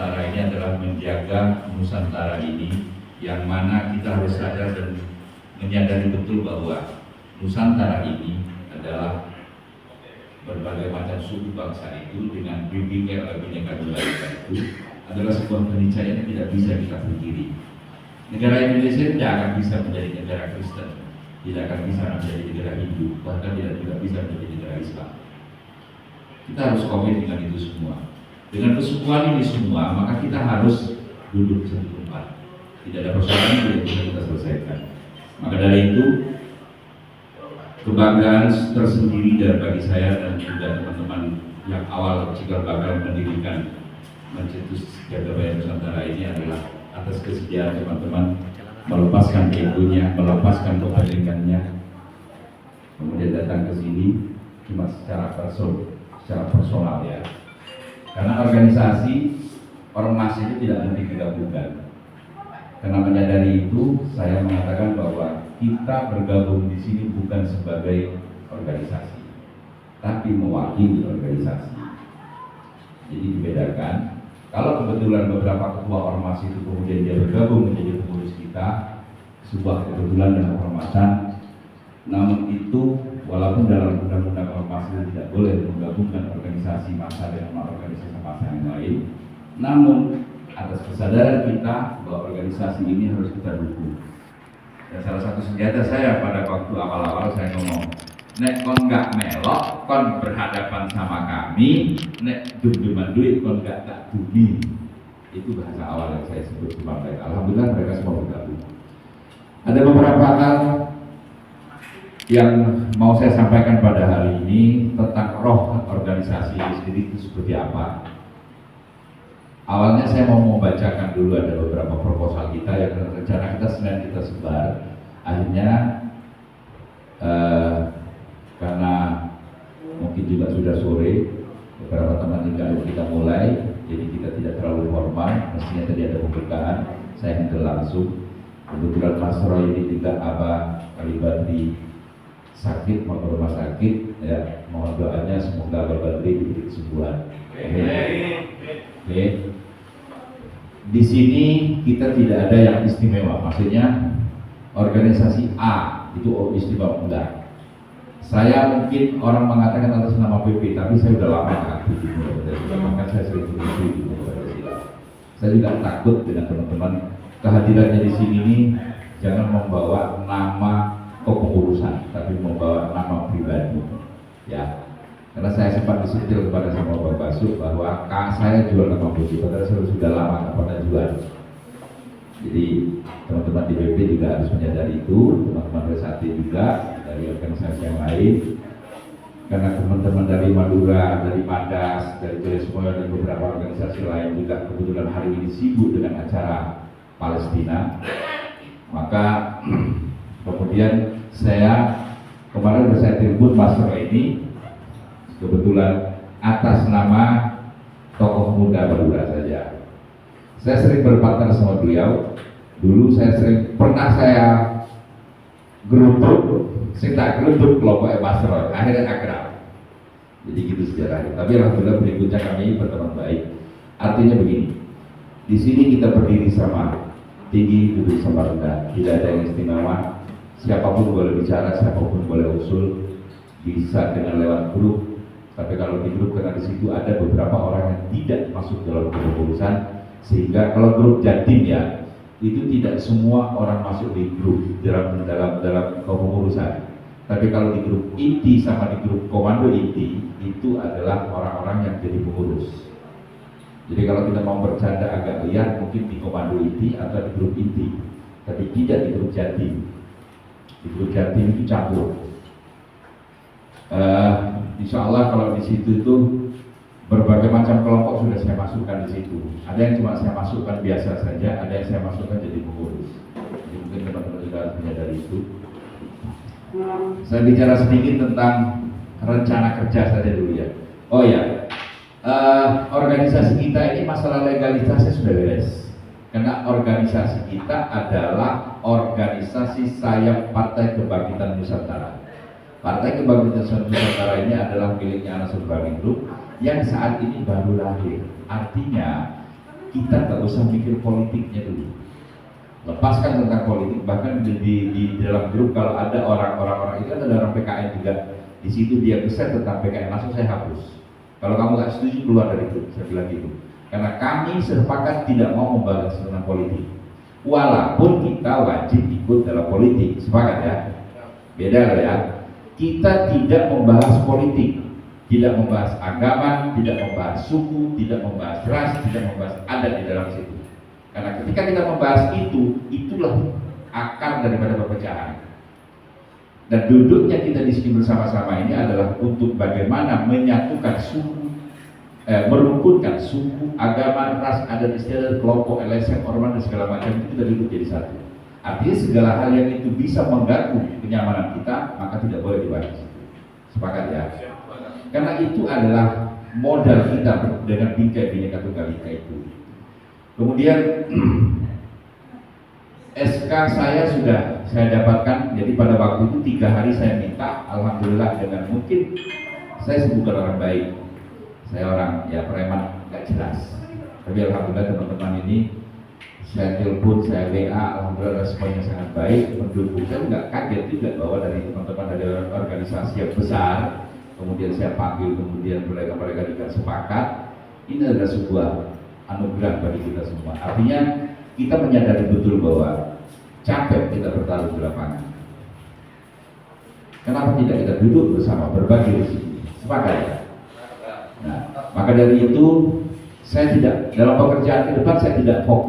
Nusantara ini adalah menjaga Nusantara ini, yang mana kita harus sadar dan menyadari betul bahwa Nusantara ini adalah berbagai macam suku bangsa itu dengan Bhinneka Tunggal Ika itu adalah sebuah keniscayaan yang tidak bisa kita pungkiri. Negara Indonesia tidak akan bisa menjadi negara Kristen, tidak akan bisa menjadi negara Hindu, bahkan tidak juga bisa menjadi negara Islam. Kita harus komit dengan itu semua. Dengan kesukuan ini semua, maka kita harus duduk satu tempat. Tidak ada persoalan yang bisa kita selesaikan. Maka dari itu, kebanggaan tersendiri dari bagi saya dan juga teman-teman yang awal cikal bakal mendirikan Mencetus Jagabaya Nusantara ini adalah atas kesediaan teman-teman melepaskan egonya, melepaskan kepentingannya, kemudian datang ke sini cuma secara personal ya. Karena organisasi ormas itu tidak mungkin digabungkan. Karena menyadari itu, saya mengatakan bahwa kita bergabung di sini bukan sebagai organisasi, tapi mewakili organisasi. Jadi dibedakan. Kalau kebetulan beberapa ketua ormas itu kemudian dia bergabung menjadi pengurus kita, sebuah kebetulan dan kehormatan. Namun itu, walaupun dalam undang-undang ormas itu tidak boleh menggabungkan organisasi massa dengan organisasi massa yang lain, namun atas kesadaran kita bahwa organisasi ini harus kita dukung. Dan salah satu senjata saya pada waktu awal-awal saya ngomong, nek kon nggak melok, kon berhadapan sama kami, nek dum-duman duit kon nggak tak dumi. Itu bahasa awal yang saya sebut di partai. Alhamdulillah mereka semua bergabung. Ada beberapa hal yang mau saya sampaikan pada hari ini tentang roh organisasi ini sendiri itu seperti apa. Awalnya saya mau membacakan dulu ada beberapa proposal kita yang rencana kita Senin kita sebar. Akhirnya karena mungkin juga sudah sore, beberapa teman tinggal kita mulai, jadi kita tidak terlalu formal. Mestinya tadi ada pembukaan, saya handle langsung. Kebetulan Mas Roy ini juga Abah Kalibadri sakit, mau ke rumah sakit, ya mohon doanya semoga Abah Badri diberi kesembuhan. Oke. Di sini kita tidak ada yang istimewa, maksudnya organisasi A itu istimewa, enggak. Saya mungkin orang mengatakan atas nama PP, tapi saya sudah lama aktif di Pancasila, maka saya sering berdiri di Pancasila. Saya juga takut dengan teman-teman kehadirannya di sini ini jangan membawa nama kepengurusan, tapi membawa nama pribadi, ya. Karena saya sempat disentil kepada sama Bapak Basuk bahwa saya jual nama BP, padahal saya sudah lama nggak pernah jual. Jadi teman-teman di BP juga harus menyadari itu, teman-teman Resati juga dari organisasi yang lain. Karena teman-teman dari Madura, dari Madas, dari Jayasmaya dan beberapa organisasi lain juga kebetulan hari ini sibuk dengan acara Palestina. Maka kemudian saya kemarin saya telepon Mas Roy ini kebetulan atas nama tokoh muda Madura saja. Saya sering berpartner sama beliau. Dulu pernah saya geruduk, saya geruduk kelompok Mas Roy, akhirnya akrab. Jadi gitu sejarahnya. Tapi alhamdulillah berikutnya kami berteman baik. Artinya begini, di sini kita berdiri sama, tinggi duduk sama rendah, tidak ada yang istimewa. Siapapun boleh bicara, siapapun boleh usul, bisa dengan lewat grup. Tapi kalau di grup, karena di situ ada beberapa orang yang tidak masuk dalam kepengurusan, sehingga kalau grup Jatim ya, itu tidak semua orang masuk di grup dalam kepengurusan. Tapi kalau di grup inti sama di grup komando inti, itu adalah orang-orang yang jadi pengurus. Jadi kalau kita mau bercanda agak liar, mungkin di komando inti atau di grup inti, tapi tidak di grup Jatim. Di grup Jatim itu campur. Insya Allah kalau di situ itu berbagai macam kelompok sudah saya masukkan di situ. Ada yang cuma saya masukkan biasa saja, ada yang saya masukkan jadi pengurus. Jadi mungkin teman-teman juga harus menyadari itu. Saya bicara sedikit tentang rencana kerja saja dulu ya. Oh ya, organisasi kita ini masalah legalitasnya sudah beres. Karena organisasi kita adalah organisasi sayap Partai Kebangkitan Nusantara. Partai Kebangkitan Nusantara ini adalah miliknya Anas Urbaningrum yang saat ini baru lahir. Artinya kita tak usah mikir politiknya dulu. Lepaskan tentang politik, bahkan di dalam grup kalau ada orang-orang itu, ada orang PKN juga, di situ dia besar tentang PKN, langsung saya hapus. Kalau kamu nggak setuju, keluar dari grup, saya bilang gitu. Karena kami sepakat tidak mau membahas tentang politik, walaupun kita wajib ikut dalam politik, sepakat ya. Beda loh ya. Kita tidak membahas politik, tidak membahas agama, tidak membahas suku, tidak membahas ras, tidak membahas adat di dalam situ. Karena ketika kita membahas itu, itulah akar daripada perpecahan. Dan duduknya kita di sini bersama-sama ini adalah untuk bagaimana menyatukan suku, merukunkan suku, agama, ras, adat istiadat, kelompok, LSM, ormas dan segala macam itu kita duduk jadi satu. Artinya segala hal yang itu bisa mengganggu kenyamanan kita, maka tidak boleh dibahas. Sepakat ya? Karena itu adalah modal kita dengan bingkai Bhinneka Tunggal Ika itu. Kemudian SK saya sudah saya dapatkan, jadi pada waktu itu 3 hari saya minta, alhamdulillah dengan mungkin saya bukan orang baik, saya orang ya preman nggak jelas, tapi alhamdulillah teman-teman ini saya telepon, saya WA, alhamdulillah responnya sangat baik, mendukung. Saya nggak kaget juga bahwa dari teman-teman dari organisasi yang besar, kemudian saya panggil, kemudian mereka juga sepakat. Ini adalah sebuah anugerah bagi kita semua. Artinya kita menyadari betul bahwa capek kita bertarung di lapangan. Kenapa tidak kita duduk bersama berbagi rezeki? Sepakat ya? Nah, maka dari itu saya tidak, dalam pekerjaan ke depan saya tidak fokus